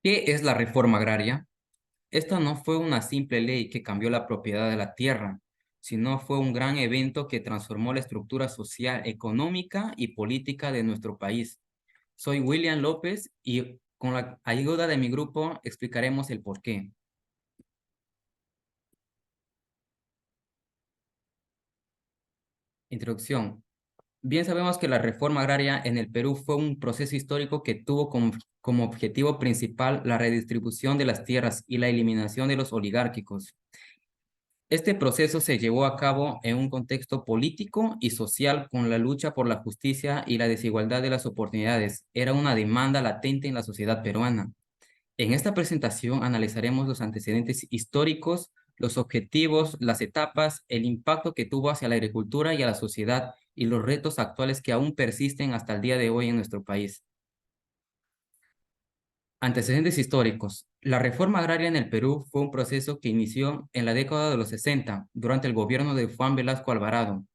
¿Qué es la reforma agraria? Esta no fue una simple ley que cambió la propiedad de la tierra, sino fue un gran evento que transformó la estructura social, económica y política de nuestro país. Soy William López y con la ayuda de mi grupo explicaremos el porqué. Introducción. Bien sabemos que la reforma agraria en el Perú fue un proceso histórico que tuvo como objetivo principal la redistribución de las tierras y la eliminación de los oligárquicos. Este proceso se llevó a cabo en un contexto político y social con la lucha por la justicia y la desigualdad de las oportunidades. Era una demanda latente en la sociedad peruana. En esta presentación analizaremos los antecedentes históricos, los objetivos, las etapas, el impacto que tuvo hacia la agricultura y a la sociedad y los retos actuales que aún persisten hasta el día de hoy en nuestro país. Antecedentes históricos. La reforma agraria en el Perú fue un proceso que inició en la década de los 60, durante el gobierno de Juan Velasco Alvarado.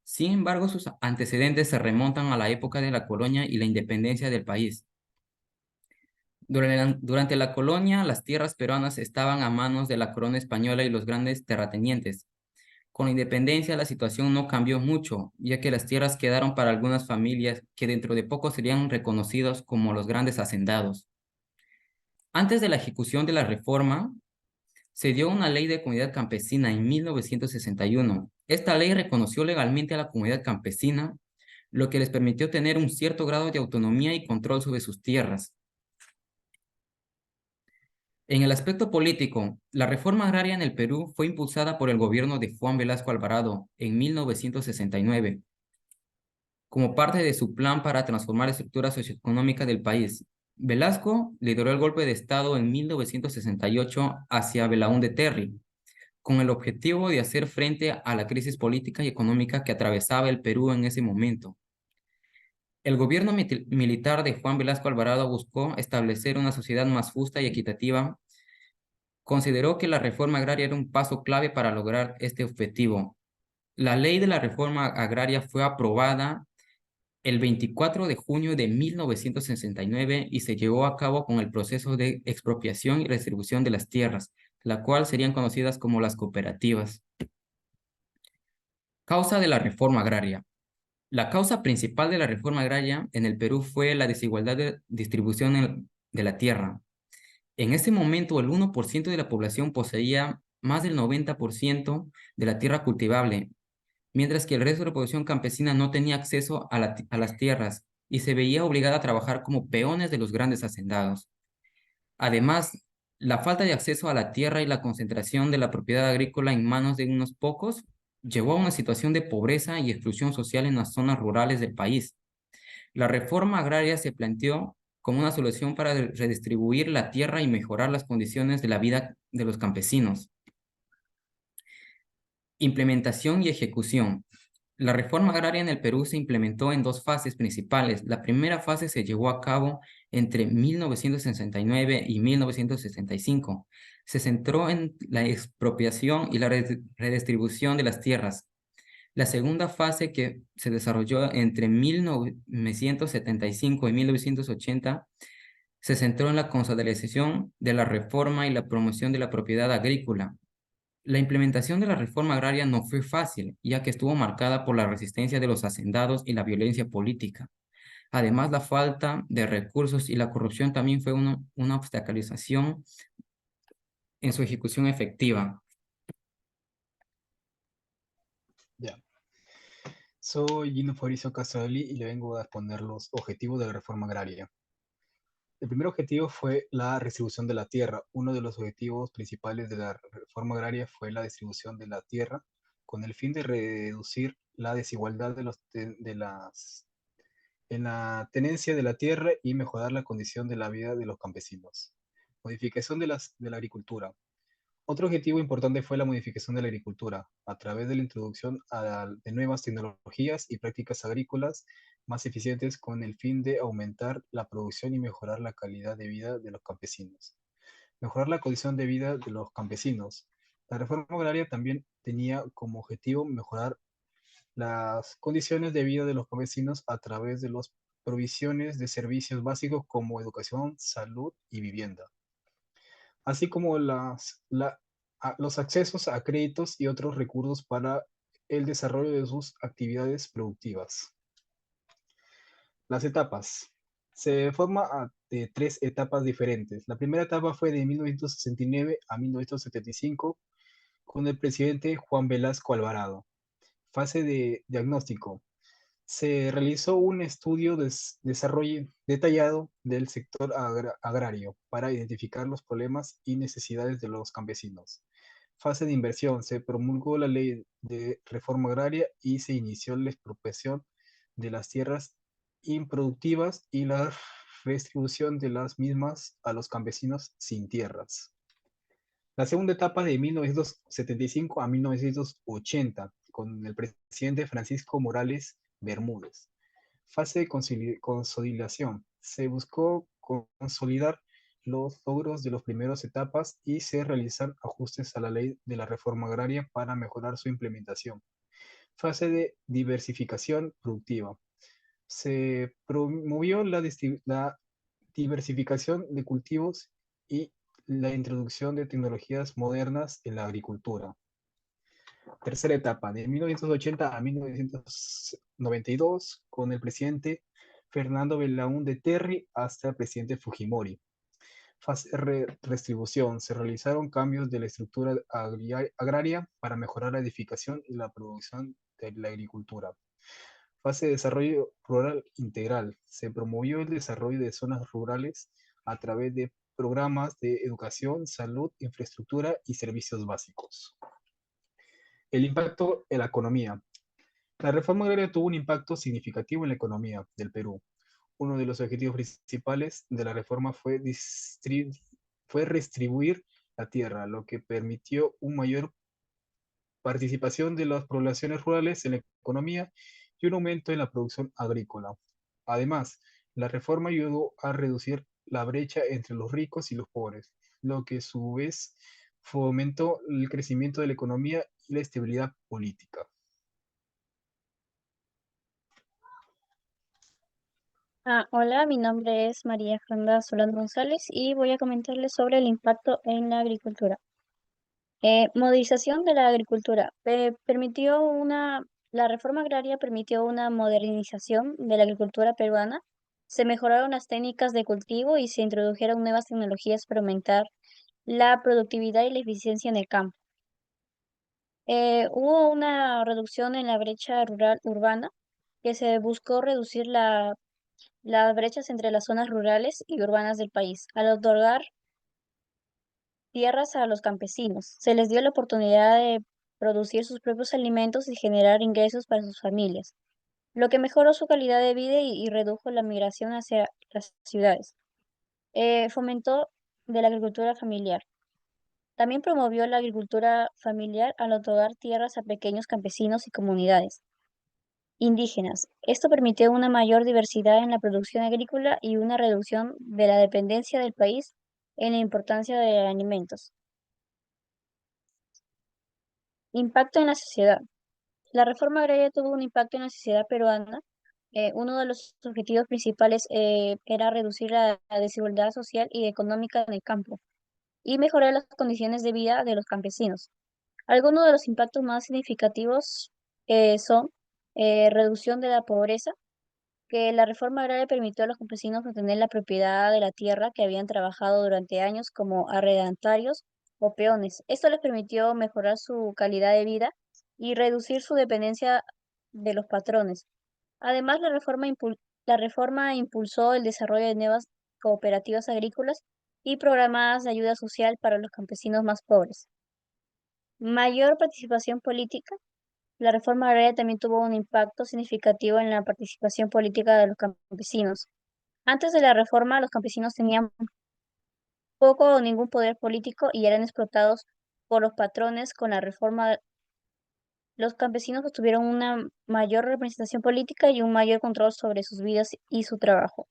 Sin embargo, sus antecedentes se remontan a la época de la colonia y la independencia del país. Durante la colonia, las tierras peruanas estaban a manos de la corona española y los grandes terratenientes. Con la independencia, la situación no cambió mucho, ya que las tierras quedaron para algunas familias que dentro de poco serían reconocidos como los grandes hacendados. Antes de la ejecución de la reforma, se dio una ley de comunidad campesina en 1961. Esta ley reconoció legalmente a la comunidad campesina, lo que les permitió tener un cierto grado de autonomía y control sobre sus tierras. En el aspecto político, la reforma agraria en el Perú fue impulsada por el gobierno de Juan Velasco Alvarado en 1969, como parte de su plan para transformar la estructura socioeconómica del país. Velasco lideró el golpe de Estado en 1968 hacia Belaúnde Terry, con el objetivo de hacer frente a la crisis política y económica que atravesaba el Perú en ese momento. El gobierno militar de Juan Velasco Alvarado buscó establecer una sociedad más justa y equitativa. Consideró que la reforma agraria era un paso clave para lograr este objetivo. La ley de la reforma agraria fue aprobada el 24 de junio de 1969 y se llevó a cabo con el proceso de expropiación y redistribución de las tierras, la cual serían conocidas como las cooperativas. Causa de la reforma agraria. La causa principal de la reforma agraria en el Perú fue la desigualdad de distribución de la tierra. En ese momento, el 1% de la población poseía más del 90% de la tierra cultivable, mientras que el resto de la población campesina no tenía acceso a las tierras y se veía obligada a trabajar como peones de los grandes hacendados. Además, la falta de acceso a la tierra y la concentración de la propiedad agrícola en manos de unos pocos llevó a una situación de pobreza y exclusión social en las zonas rurales del país. La reforma agraria se planteó como una solución para redistribuir la tierra y mejorar las condiciones de la vida de los campesinos. Implementación y ejecución. La reforma agraria en el Perú se implementó en dos fases principales. La primera fase se llevó a cabo entre 1969 y 1965. Se centró en la expropiación y la redistribución de las tierras. La segunda fase, que se desarrolló entre 1975 y 1980, se centró en la consolidación de la reforma y la promoción de la propiedad agrícola. La implementación de la reforma agraria no fue fácil, ya que estuvo marcada por la resistencia de los hacendados y la violencia política. Además, la falta de recursos y la corrupción también fue una obstaculización en su ejecución efectiva. Ya. Soy Gino Fabricio Casali y le vengo a exponer los objetivos de la reforma agraria. El primer objetivo fue la distribución de la tierra. Uno de los objetivos principales de la reforma agraria fue la distribución de la tierra con el fin de reducir la desigualdad en la tenencia de la tierra y mejorar la condición de la vida de los campesinos. Modificación de la agricultura. Otro objetivo importante fue la modificación de la agricultura, a través de la introducción de nuevas tecnologías y prácticas agrícolas más eficientes con el fin de aumentar la producción y mejorar la calidad de vida de los campesinos. Mejorar la condición de vida de los campesinos. La reforma agraria también tenía como objetivo mejorar las condiciones de vida de los campesinos a través de los provisiones de servicios básicos como educación, salud y vivienda, así como los accesos a créditos y otros recursos para el desarrollo de sus actividades productivas. Las etapas. Se forma de tres etapas diferentes. La primera etapa fue de 1969 a 1975 con el presidente Juan Velasco Alvarado. Fase de diagnóstico. Se realizó un estudio de desarrollo detallado del sector agrario para identificar los problemas y necesidades de los campesinos. Fase de inversión. Se promulgó la ley de reforma agraria y se inició la expropiación de las tierras improductivas y la redistribución de las mismas a los campesinos sin tierras. La segunda etapa de 1975 a 1980, con el presidente Francisco Morales Bermúdez. Fase de consolidación. Se buscó consolidar los logros de las primeras etapas y se realizar ajustes a la ley de la reforma agraria para mejorar su implementación. Fase de diversificación productiva. Se promovió la diversificación de cultivos y la introducción de tecnologías modernas en la agricultura. Tercera etapa, de 1980 a 1992, con el presidente Fernando Belaúnde Terry hasta el presidente Fujimori. Fase de redistribución. Se realizaron cambios de la estructura agraria para mejorar la edificación y la producción de la agricultura. Fase de desarrollo rural integral. Se promovió el desarrollo de zonas rurales a través de programas de educación, salud, infraestructura y servicios básicos. El impacto en la economía. La reforma agraria tuvo un impacto significativo en la economía del Perú. Uno de los objetivos principales de la reforma fue redistribuir la tierra, lo que permitió una mayor participación de las poblaciones rurales en la economía y un aumento en la producción agrícola. Además, la reforma ayudó a reducir la brecha entre los ricos y los pobres, lo que a su vez fomentó el crecimiento de la economía y la estabilidad política. Hola, mi nombre es María Fernanda Solán González y voy a comentarles sobre el impacto en la agricultura. Modernización de la agricultura. La reforma agraria permitió una modernización de la agricultura peruana. Se mejoraron las técnicas de cultivo y se introdujeron nuevas tecnologías para aumentar la productividad y la eficiencia en el campo. Hubo una reducción en la brecha rural urbana que se buscó reducir las brechas entre las zonas rurales y urbanas del país, al otorgar tierras a los campesinos. Se les dio la oportunidad de producir sus propios alimentos y generar ingresos para sus familias, lo que mejoró su calidad de vida y redujo la migración hacia las ciudades. Fomentó de la agricultura familiar. También promovió la agricultura familiar al otorgar tierras a pequeños campesinos y comunidades indígenas. Esto permitió una mayor diversidad en la producción agrícola y una reducción de la dependencia del país en la importancia de alimentos. Impacto en la sociedad. La reforma agraria tuvo un impacto en la sociedad peruana. Uno de los objetivos principales era reducir la desigualdad social y económica en el campo y mejorar las condiciones de vida de los campesinos. Algunos de los impactos más significativos son reducción de la pobreza, que la reforma agraria permitió a los campesinos obtener la propiedad de la tierra que habían trabajado durante años como arrendatarios o peones. Esto les permitió mejorar su calidad de vida y reducir su dependencia de los patrones. Además, la reforma impulsó el desarrollo de nuevas cooperativas agrícolas y programas de ayuda social para los campesinos más pobres. Mayor participación política. La reforma agraria también tuvo un impacto significativo en la participación política de los campesinos. Antes de la reforma, los campesinos tenían poco o ningún poder político y eran explotados por los patrones. Con la reforma, los campesinos obtuvieron una mayor representación política y un mayor control sobre sus vidas y su trabajo.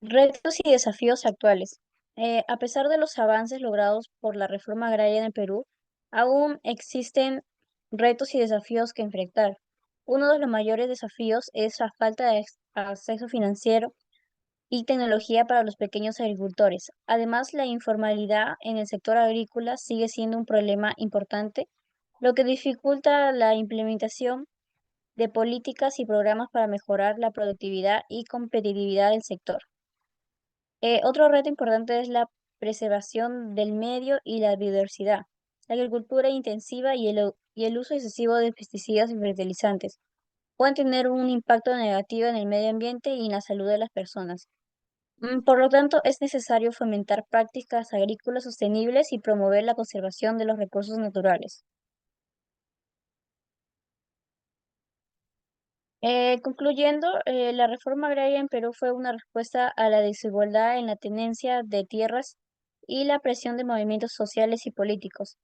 Retos y desafíos actuales. A pesar de los avances logrados por la reforma agraria en el Perú, aún existen retos y desafíos que enfrentar. Uno de los mayores desafíos es la falta de acceso financiero y tecnología para los pequeños agricultores. Además, la informalidad en el sector agrícola sigue siendo un problema importante, lo que dificulta la implementación de políticas y programas para mejorar la productividad y competitividad del sector. Otro reto importante es la preservación del medio y la biodiversidad. La agricultura intensiva y el uso excesivo de pesticidas y fertilizantes pueden tener un impacto negativo en el medio ambiente y en la salud de las personas. Por lo tanto, es necesario fomentar prácticas agrícolas sostenibles y promover la conservación de los recursos naturales. Concluyendo, la reforma agraria en Perú fue una respuesta a la desigualdad en la tenencia de tierras y la presión de movimientos sociales y políticos.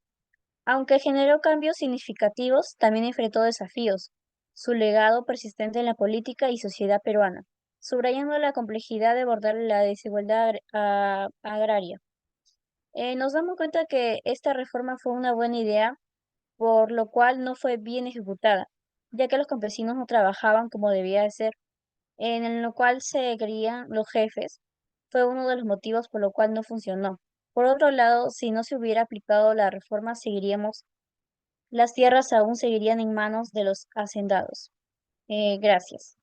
Aunque generó cambios significativos, también enfrentó desafíos. Su legado persistente en la política y sociedad peruana, subrayando la complejidad de abordar la desigualdad agraria. Nos damos cuenta que esta reforma fue una buena idea, por lo cual no fue bien ejecutada, ya que los campesinos no trabajaban como debía de ser, en lo cual se creían los jefes. Fue uno de los motivos por lo cual no funcionó. Por otro lado, si no se hubiera aplicado la reforma, las tierras aún seguirían en manos de los hacendados. Gracias.